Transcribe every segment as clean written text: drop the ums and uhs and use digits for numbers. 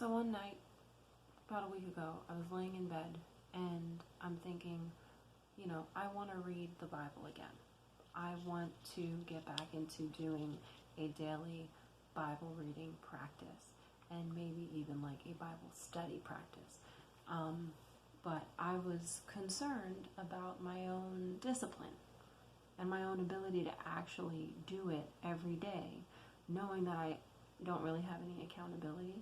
So one night, about a week ago, I was laying in bed and I'm thinking, I want to read the Bible again. I want to get back into doing a daily Bible reading practice and maybe even like a Bible study practice. But I was concerned about my own discipline and my own ability to actually do it every day, knowing that I don't really have any accountability.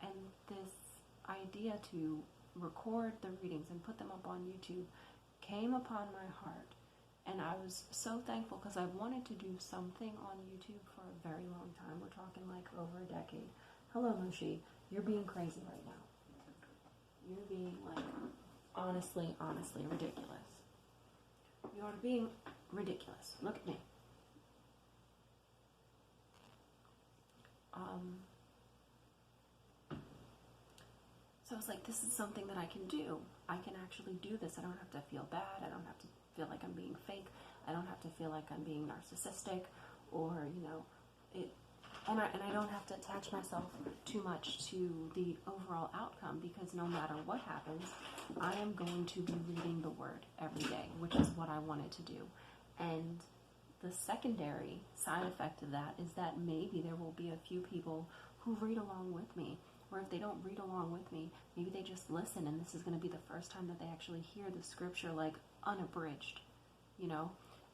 And this idea to record the readings and put them up on YouTube came upon my heart. And I was so thankful because I wanted to do something on YouTube for a very long time. We're talking like over a decade. Hello, Moshi. You're being crazy right now. You're being like honestly ridiculous. You are being ridiculous. Look at me. So I was like, this is something that I can do. I can actually do this. I don't have to feel bad. I don't have to feel like I'm being fake. I don't have to feel like I'm being narcissistic or, and I don't have to attach myself too much to the overall outcome, because no matter what happens, I am going to be reading the Word every day, which is what I wanted to do. And the secondary side effect of that is that maybe there will be a few people who read along with me. Or if they don't read along with me, maybe they just listen, and this is going to be the first time that they actually hear the scripture like unabridged,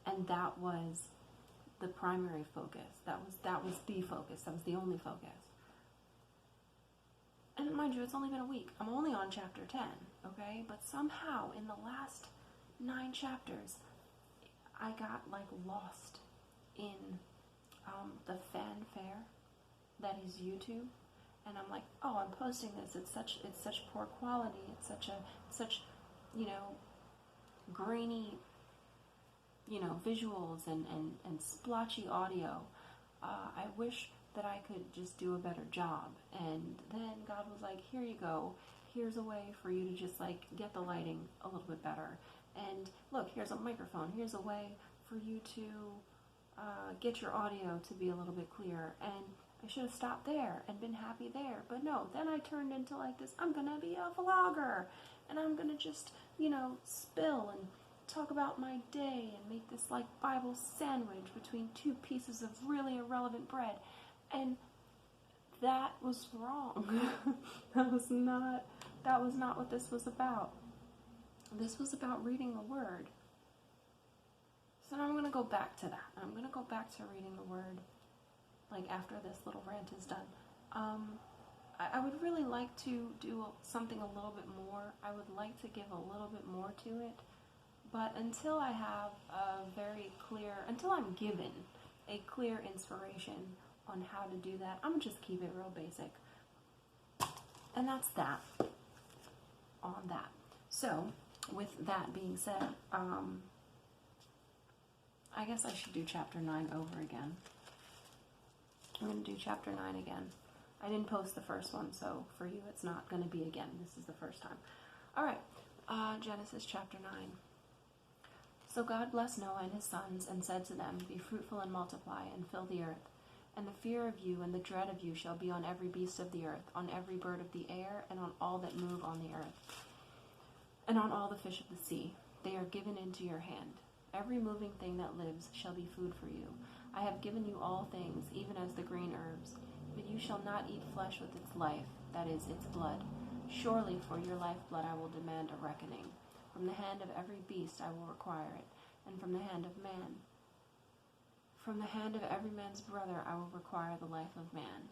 And that was the primary focus. That was the focus. That was the only focus. And mind you, it's only been a week. I'm only on chapter 10, okay? But somehow in the last 9 chapters, I got like lost in the fanfare that is YouTube. And I'm like, oh, I'm posting this. It's such poor quality. It's such grainy, visuals and splotchy audio. I wish that I could just do a better job. And then God was like, here you go. Here's a way for you to just like get the lighting a little bit better. And look, here's a microphone. Here's a way for you to get your audio to be a little bit clearer. And I should have stopped there and been happy there. But no, then I turned into like this, I'm going to be a vlogger. And I'm going to just, spill and talk about my day and make this like Bible sandwich between 2 pieces of really irrelevant bread. And that was wrong. That was not what this was about. This was about reading the Word. So now I'm going to go back to that. I'm going to go back to reading the Word. Like after this little rant is done. I would really like to do something a little bit more. I would like to give a little bit more to it. But until I have until I'm given a clear inspiration on how to do that, I'm going to just keep it real basic. And that's that on that. So, with that being said, I guess I should do chapter 9 over again. I'm going to do chapter 9 again. I didn't post the first one, so for you it's not going to be again. This is the first time. Alright, Genesis chapter 9. So God blessed Noah and his sons, and said to them, be fruitful and multiply, and fill the earth. And the fear of you and the dread of you shall be on every beast of the earth, on every bird of the air, and on all that move on the earth, and on all the fish of the sea. They are given into your hand. Every moving thing that lives shall be food for you. I have given you all things, even as the green herbs. But you shall not eat flesh with its life, that is, its blood. Surely for your lifeblood I will demand a reckoning. From the hand of every beast I will require it, and from the hand of man. From the hand of every man's brother I will require the life of man.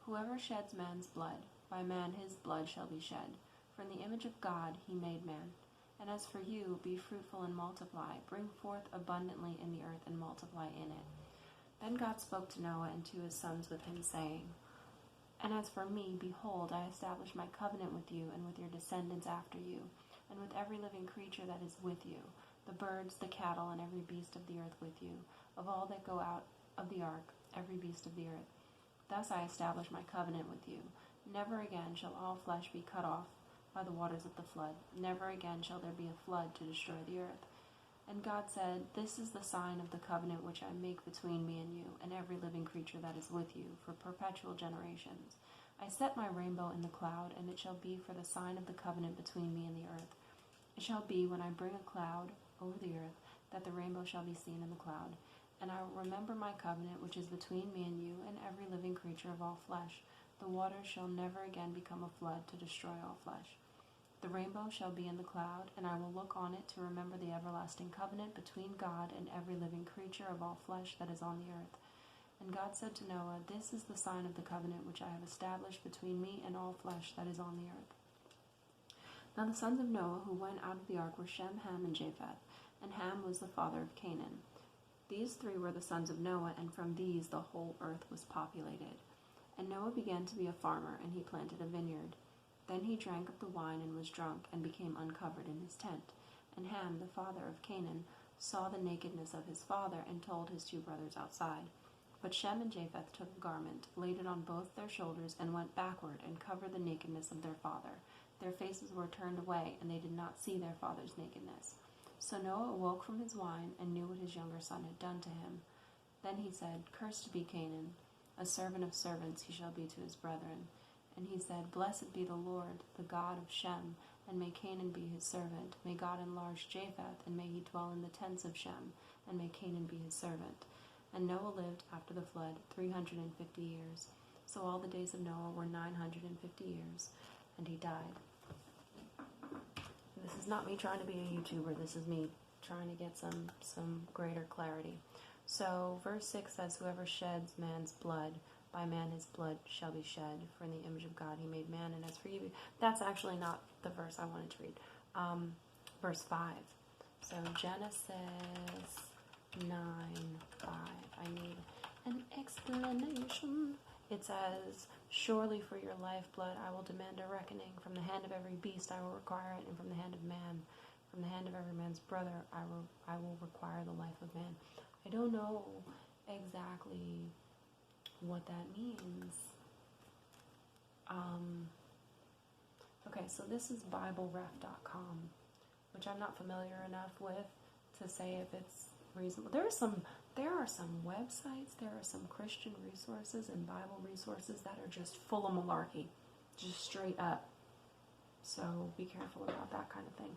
Whoever sheds man's blood, by man his blood shall be shed. For in the image of God he made man. And as for you, be fruitful and multiply. Bring forth abundantly in the earth and multiply in it. Then God spoke to Noah and to his sons with him, saying, And as for me, behold, I establish my covenant with you and with your descendants after you, and with every living creature that is with you, the birds, the cattle, and every beast of the earth with you, of all that go out of the ark, every beast of the earth. Thus I establish my covenant with you. Never again shall all flesh be cut off by the waters of the flood. Never again shall there be a flood to destroy the earth. And God said, "This is the sign of the covenant which I make between me and you, and every living creature that is with you, for perpetual generations. I set my rainbow in the cloud, and it shall be for the sign of the covenant between me and the earth. It shall be when I bring a cloud over the earth, that the rainbow shall be seen in the cloud. And I will remember my covenant which is between me and you, and every living creature of all flesh. The waters shall never again become a flood to destroy all flesh. The rainbow shall be in the cloud, and I will look on it to remember the everlasting covenant between God and every living creature of all flesh that is on the earth." And God said to Noah, "This is the sign of the covenant which I have established between me and all flesh that is on the earth." Now the sons of Noah who went out of the ark were Shem, Ham, and Japheth, and Ham was the father of Canaan. These three were the sons of Noah, and from these the whole earth was populated. And Noah began to be a farmer, and he planted a vineyard. Then he drank of the wine and was drunk, and became uncovered in his tent. And Ham, the father of Canaan, saw the nakedness of his father, and told his two brothers outside. But Shem and Japheth took a garment, laid it on both their shoulders, and went backward, and covered the nakedness of their father. Their faces were turned away, and they did not see their father's nakedness. So Noah awoke from his wine, and knew what his younger son had done to him. Then he said, "Cursed be Canaan, a servant of servants he shall be to his brethren." And he said, "Blessed be the Lord, the God of Shem, and may Canaan be his servant. May God enlarge Japheth, and may he dwell in the tents of Shem, and may Canaan be his servant." And Noah lived after the flood 350 years. So all the days of Noah were 950 years, and he died. This is not me trying to be a YouTuber. This is me trying to get some greater clarity. So verse 6 says, "Whoever sheds man's blood, by man his blood shall be shed. For in the image of God he made man, and as for you..." That's actually not the verse I wanted to read. Verse 5. So Genesis 9:5. I need an explanation. It says, "Surely for your lifeblood I will demand a reckoning. From the hand of every beast I will require it, and from the hand of man, from the hand of every man's brother I will require the life of man." I don't know exactly what that means. Okay, so this is BibleRef.com, which I'm not familiar enough with to say if it's reasonable. There are some websites, there are some Christian resources and Bible resources that are just full of malarkey, just straight up. So be careful about that kind of thing.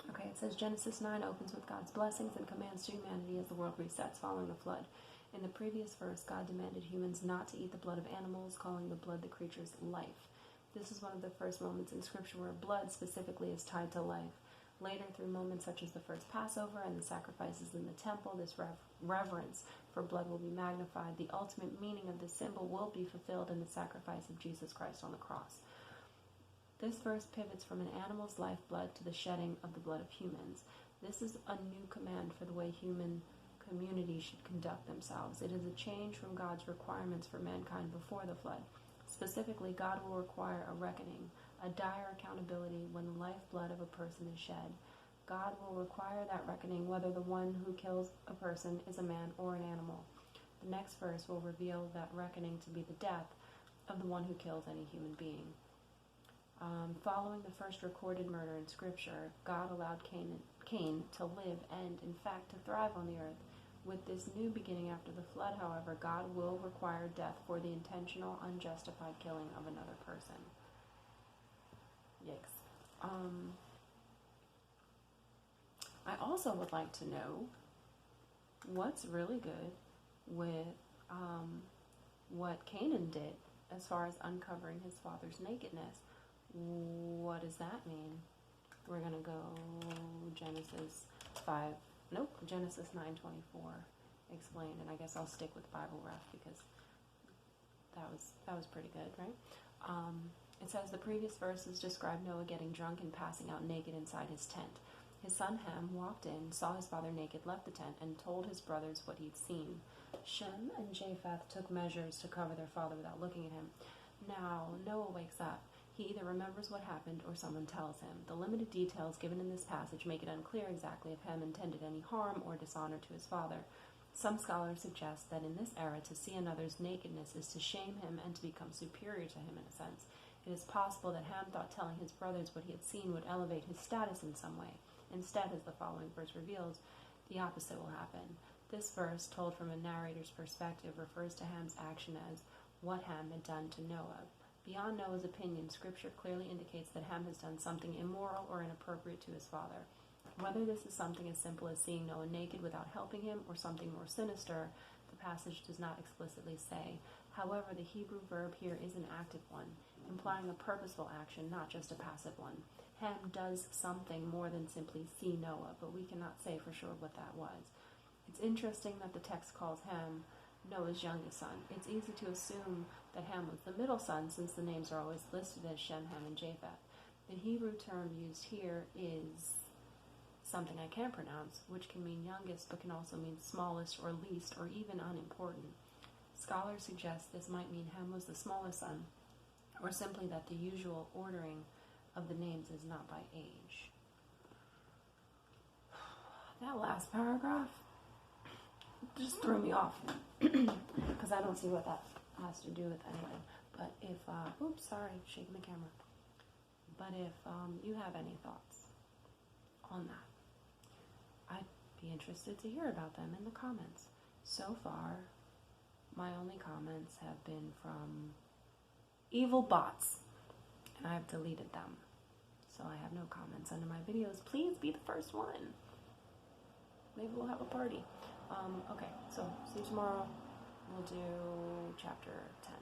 Okay, it says Genesis 9 opens with God's blessings and commands to humanity as the world resets following the flood. In the previous verse, God demanded humans not to eat the blood of animals, calling the blood the creature's life. This is one of the first moments in Scripture where blood specifically is tied to life. Later, through moments such as the first Passover and the sacrifices in the temple, this reverence for blood will be magnified. The ultimate meaning of this symbol will be fulfilled in the sacrifice of Jesus Christ on the cross. This verse pivots from an animal's lifeblood to the shedding of the blood of humans. This is a new command for the way human communities should conduct themselves. It is a change from God's requirements for mankind before the flood. Specifically, God will require a reckoning, a dire accountability when the lifeblood of a person is shed. God will require that reckoning whether the one who kills a person is a man or an animal. The next verse will reveal that reckoning to be the death of the one who kills any human being. Following the first recorded murder in Scripture, God allowed Cain to live and, in fact, to thrive on the earth. With this new beginning after the flood, however, God will require death for the intentional, unjustified killing of another person. Yikes. I also would like to know what's really good with what Canaan did as far as uncovering his father's nakedness. What does that mean? We're going to go Genesis 9:24 explained, and I guess I'll stick with Bible Ref because that was pretty good, right? It says the previous verses describe Noah getting drunk and passing out naked inside his tent. His son Ham walked in, saw his father naked, left the tent, and told his brothers what he'd seen. Shem and Japheth took measures to cover their father without looking at him. Now Noah wakes up. He either remembers what happened or someone tells him. The limited details given in this passage make it unclear exactly if Ham intended any harm or dishonor to his father. Some scholars suggest that in this era, to see another's nakedness is to shame him and to become superior to him in a sense. It is possible that Ham thought telling his brothers what he had seen would elevate his status in some way. Instead, as the following verse reveals, the opposite will happen. This verse, told from a narrator's perspective, refers to Ham's action as what Ham had done to Noah. Beyond Noah's opinion, Scripture clearly indicates that Ham has done something immoral or inappropriate to his father. Whether this is something as simple as seeing Noah naked without helping him, or something more sinister, the passage does not explicitly say. However, the Hebrew verb here is an active one, implying a purposeful action, not just a passive one. Ham does something more than simply see Noah, but we cannot say for sure what that was. It's interesting that the text calls Ham Noah's youngest son. It's easy to assume that Ham was the middle son, since the names are always listed as Shem, Ham, and Japheth. The Hebrew term used here is something I can't pronounce, which can mean youngest, but can also mean smallest or least, or even unimportant. Scholars suggest this might mean Ham was the smallest son, or simply that the usual ordering of the names is not by age. That last paragraph just threw me off, because I don't see what that has to do with anything. But if, oops, sorry, shaking the camera. But if you have any thoughts on that, I'd be interested to hear about them in the comments. So far, my only comments have been from evil bots, and I've deleted them. So I have no comments under my videos. Please be the first one. Maybe we'll have a party. Okay, so see you tomorrow. We'll do chapter 10.